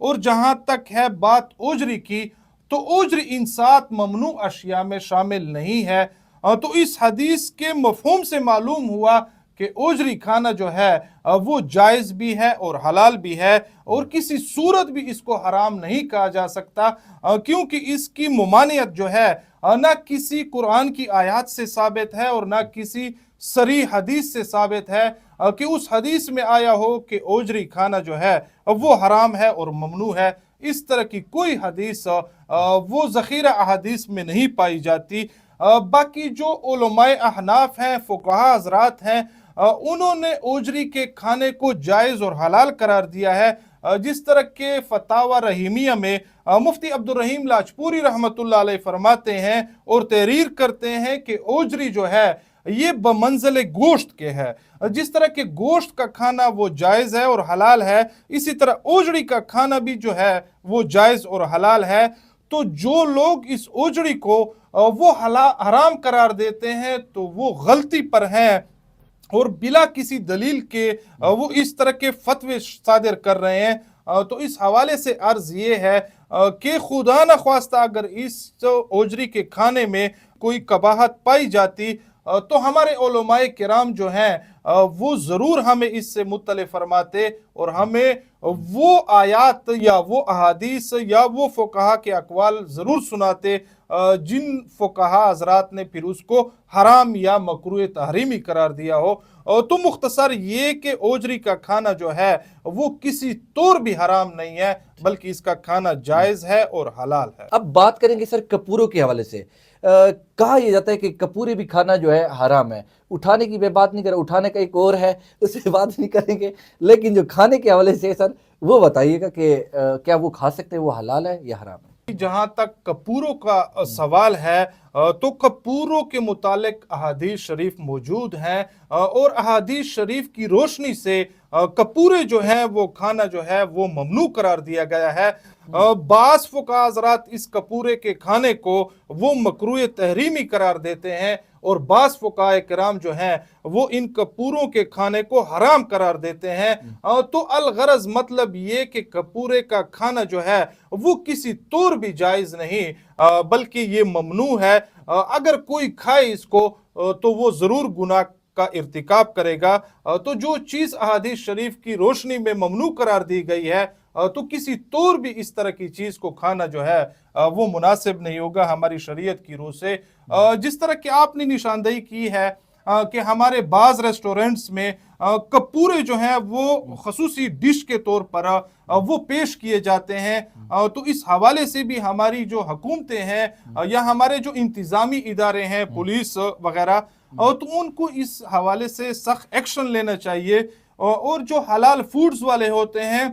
اور جہاں تک ہے بات اوجری کی تو اوجری ان 7 ممنوع اشیاء میں شامل نہیں ہے۔ تو اس حدیث کے مفہوم سے معلوم ہوا کہ اوجری کھانا جو ہے وہ جائز بھی ہے اور حلال بھی ہے، اور کسی صورت بھی اس کو حرام نہیں کہا جا سکتا، کیونکہ اس کی ممانعت جو ہے نہ کسی قرآن کی آیات سے ثابت ہے اور نہ کسی صریح حدیث سے ثابت ہے کہ اس حدیث میں آیا ہو کہ اوجری کھانا جو ہے وہ حرام ہے اور ممنوع ہے۔ اس طرح کی کوئی حدیث وہ ذخیرہ احادیث میں نہیں پائی جاتی۔ باقی جو علماء احناف ہیں، فقہاء حضرات ہیں، انہوں نے اوجری کے کھانے کو جائز اور حلال قرار دیا ہے۔ جس طرح کے فتاوی رحیمیہ میں مفتی عبدالرحیم لاجپوری رحمۃ اللہ علیہ فرماتے ہیں اور تحریر کرتے ہیں کہ اوجری جو ہے یہ بمنزل گوشت کے ہے۔ جس طرح کہ گوشت کا کھانا وہ جائز ہے اور حلال ہے، اسی طرح اوجڑی کا کھانا بھی جو ہے وہ جائز اور حلال ہے۔ تو جو لوگ اس اوجڑی کو وہ حرام قرار دیتے ہیں تو وہ غلطی پر ہیں، اور بلا کسی دلیل کے وہ اس طرح کے فتوے صادر کر رہے ہیں۔ تو اس حوالے سے عرض یہ ہے کہ خدا نخواستہ اگر اس اوجری کے کھانے میں کوئی قباحت پائی جاتی تو ہمارے علماء کرام جو ہیں وہ ضرور ہمیں اس سے مطلع فرماتے اور ہمیں وہ آیات یا وہ احادیث یا وہ فقہا کے اقوال ضرور سناتے جن فقہا حضرات نے پھر اس کو حرام یا مکروہ تحریمی قرار دیا ہو۔ تو مختصر یہ کہ اوجری کا کھانا جو ہے وہ کسی طور بھی حرام نہیں ہے، بلکہ اس کا کھانا جائز ہے اور حلال ہے۔ اب بات کریں گے سر کپوروں کے حوالے سے۔ کہا یہ جاتا ہے کہ کپورے بھی کھانا جو ہے حرام ہے۔ اٹھانے کی میں بات نہیں کر رہا، اٹھانے کا ایک اور ہے، اس سے بات نہیں کریں گے، لیکن جو کھانے کے حوالے سے سر وہ بتائیے گا کہ کیا وہ کھا سکتے ہیں، وہ حلال ہے یا حرام ہے؟ جہاں تک کپوروں کا سوال ہے تو کپوروں کے متعلق احادیث شریف موجود ہیں، اور احادیث شریف کی روشنی سے کپورے جو ہیں وہ کھانا جو ہے وہ ممنوع قرار دیا گیا ہے۔ بعض فقہاء حضرات اس کپورے کے کھانے کو وہ مکروہ تحریمی قرار دیتے ہیں، اور بعض فقہاء کرام جو ہیں وہ ان کپوروں کے کھانے کو حرام قرار دیتے ہیں۔ تو الغرض مطلب یہ کہ کپورے کا کھانا جو ہے وہ کسی طور بھی جائز نہیں، بلکہ یہ ممنوع ہے۔ اگر کوئی کھائے اس کو تو وہ ضرور گناہ کا ارتکاب کرے گا۔ تو جو چیز احادیث شریف کی روشنی میں ممنوع قرار دی گئی ہے تو کسی طور بھی اس طرح کی چیز کو کھانا جو ہے وہ مناسب نہیں ہوگا ہماری شریعت کی روح سے۔ جس طرح کہ آپ نے نشاندہی کی ہے کہ ہمارے بعض ریسٹورنٹس میں کپورے جو ہیں وہ خصوصی ڈش کے طور پر وہ پیش کیے جاتے ہیں، تو اس حوالے سے بھی ہماری جو حکومتیں ہیں یا ہمارے جو انتظامی ادارے ہیں، پولیس وغیرہ، تو ان کو اس حوالے سے سخت ایکشن لینا چاہیے، اور جو حلال فوڈز والے ہوتے ہیں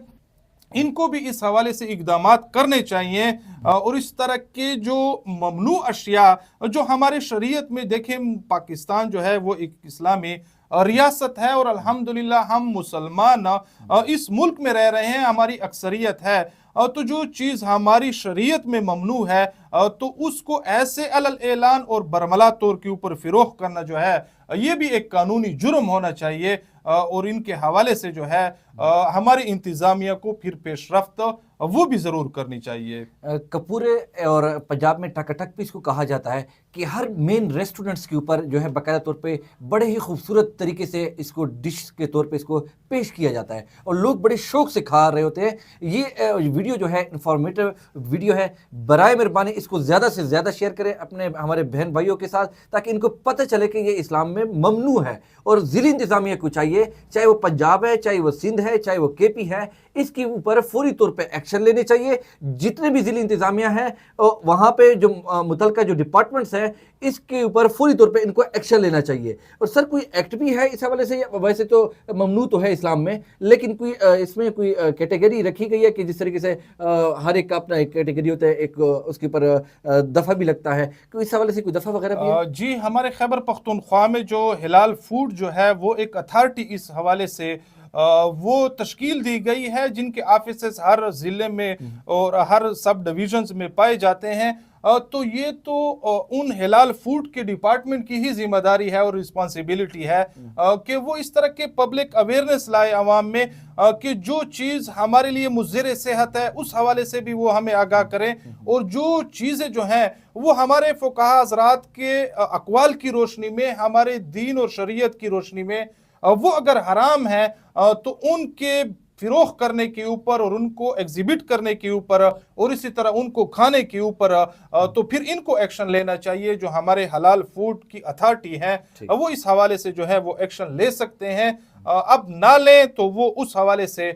ان کو بھی اس حوالے سے اقدامات کرنے چاہیے۔ اور اس طرح کے جو ممنوع اشیاء جو ہمارے شریعت میں، دیکھیں پاکستان جو ہے وہ ایک اسلامی ریاست ہے، اور الحمدللہ ہم مسلمان اس ملک میں رہ رہے ہیں، ہماری اکثریت ہے۔ تو جو چیز ہماری شریعت میں ممنوع ہے تو اس کو ایسے علل اعلان اور برملا طور کے اوپر فروخت کرنا جو ہے یہ بھی ایک قانونی جرم ہونا چاہیے، اور ان کے حوالے سے جو ہے ہماری انتظامیہ کو پھر پیش رفت وہ بھی ضرور کرنی چاہیے۔ کپورے اور پنجاب میں ٹک بھی اس کو کہا جاتا ہے کہ ہر مین ریسٹورنٹس کے اوپر جو ہے باقاعدہ طور پہ بڑے ہی خوبصورت طریقے سے اس کو ڈش کے طور پہ اس کو پیش کیا جاتا ہے، اور لوگ بڑے شوق سے کھا رہے ہوتے ہیں۔ یہ ویڈیو جو ہے انفارمیٹو ویڈیو ہے، برائے مہربانی اس کو زیادہ سے زیادہ شیئر کریں اپنے ہمارے بہن بھائیوں کے ساتھ، تاکہ ان کو پتہ چلے کہ یہ اسلام میں ممنوع ہے، اور ضلعی انتظامیہ کو چاہیے، چاہے وہ پنجاب ہے، چاہے وہ سندھ ہے، چاہے وہ کے پی ہے، اس کے اوپر فوری طور پہ ایکشن لینے چاہیے۔ جتنے بھی ضلعی انتظامیہ ہیں وہاں پہ جو متعلقہ جو ڈپارٹمنٹس ہیں اس کے اوپر فوری طور پہ ان کو ایکشن لینا چاہیے۔ اور سر کوئی ایکٹ بھی ہے اس حوالے سے؟ ویسے تو ممنوع تو ہے اسلام میں، لیکن کوئی اس میں کوئی کیٹیگری رکھی گئی ہے کہ جس طریقے سے ہر ایک کا اپنا ایک کیٹیگری ہوتا ہے، ایک اس کے اوپر دفعہ بھی لگتا ہے، تو اس حوالے سے کوئی دفعہ وغیرہ بھی ہے؟ جی، ہمارے خیبر پختونخوا میں جو حلال فوڈ جو ہے وہ ایک اتھارٹی اس حوالے سے وہ تشکیل دی گئی ہے، جن کے آفیسز ہر ضلع میں اور ہر سب ڈویژنز میں پائے جاتے ہیں۔ تو یہ تو ان حلال فوڈ کے ڈپارٹمنٹ کی ہی ذمہ داری ہے اور رسپانسبلٹی ہے کہ وہ اس طرح کے پبلک اویئرنیس لائے عوام میں کہ جو چیز ہمارے لیے مضر صحت ہے اس حوالے سے بھی وہ ہمیں آگاہ کریں، اور جو چیزیں جو ہیں وہ ہمارے فقہاء حضرات کے اقوال کی روشنی میں، ہمارے دین اور شریعت کی روشنی میں وہ اگر حرام ہے تو ان کے فروخت کرنے کے اوپر اور ان کو ایگزیبٹ کرنے کے اوپر اور اسی طرح ان کو کھانے کے اوپر تو پھر ان کو ایکشن لینا چاہیے. جو ہمارے حلال فوڈ کی اتھارٹی ہے وہ اس حوالے سے جو ہے وہ ایکشن لے سکتے ہیں. اب نہ لیں تو وہ اس حوالے سے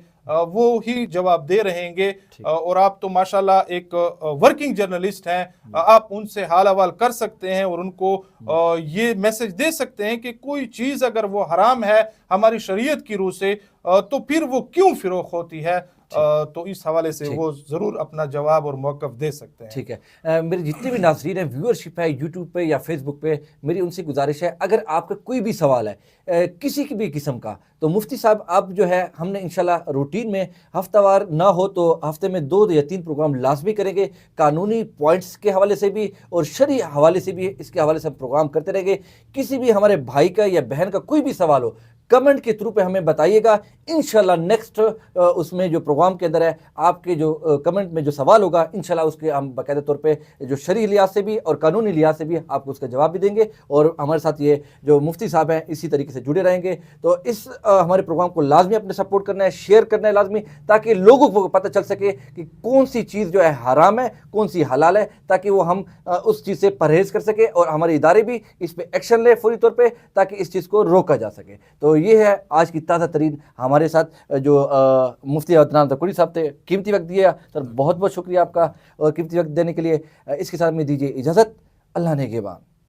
وہ ہی جواب دے رہیں گے. اور آپ تو ماشاءاللہ ایک ورکنگ جرنلسٹ ہیں، آپ ان سے حال حوال کر سکتے ہیں اور ان کو یہ میسج دے سکتے ہیں کہ کوئی چیز اگر وہ حرام ہے ہماری شریعت کی روح سے تو پھر وہ کیوں فروخت ہوتی ہے. تو اس حوالے سے وہ ضرور اپنا جواب اور موقف دے سکتے ہیں. ٹھیک ہے. میرے جتنے بھی ناظرین ہیں، ویورشپ ہے یوٹیوب پہ یا فیس بک پہ، میری ان سے گزارش ہے اگر آپ کا کوئی بھی سوال ہے کسی کی بھی قسم کا، تو مفتی صاحب آپ جو ہے ہم نے انشاءاللہ روٹین میں ہفتہ وار نہ ہو تو ہفتے میں 2 یا 3 پروگرام لازمی کریں گے. قانونی پوائنٹس کے حوالے سے بھی اور شرعی حوالے سے بھی اس کے حوالے سے ہم پروگرام کرتے رہیں گے. کسی بھی ہمارے بھائی کا یا بہن کا کوئی بھی سوال ہو، کمنٹ کے تھرو پہ ہمیں بتائیے گا. انشاءاللہ نیکسٹ اس میں جو پروگرام کے اندر ہے آپ کے جو کمنٹ میں جو سوال ہوگا انشاءاللہ اس کے ہم باقاعدہ طور پہ جو شرعی لحاظ سے بھی اور قانونی لحاظ سے بھی آپ کو اس کا جواب بھی دیں گے. اور ہمارے ساتھ یہ جو مفتی صاحب ہیں اسی طریقے سے جڑے رہیں گے. تو اس ہمارے پروگرام کو لازمی اپنے سپورٹ کرنا ہے، شیئر کرنا ہے لازمی، تاکہ لوگوں کو پتہ چل سکے کہ کون سی چیز جو ہے حرام ہے، کون سی حلال ہے، تاکہ وہ ہم اس چیز سے پرہیز کر سکے اور ہمارے ادارے بھی اس پہ ایکشن لے فوری طور پہ تاکہ اس چیز کو روکا جا سکے. تو یہ ہے آج کی تازہ ترین. ہمارے ساتھ جو مفتی عدنان تکوری صاحب تھے، قیمتی وقت دیا سر، بہت بہت شکریہ آپ کا اور قیمتی وقت دینے کے لیے. اس کے ساتھ میں دیجیے اجازت. اللہ نگہبان.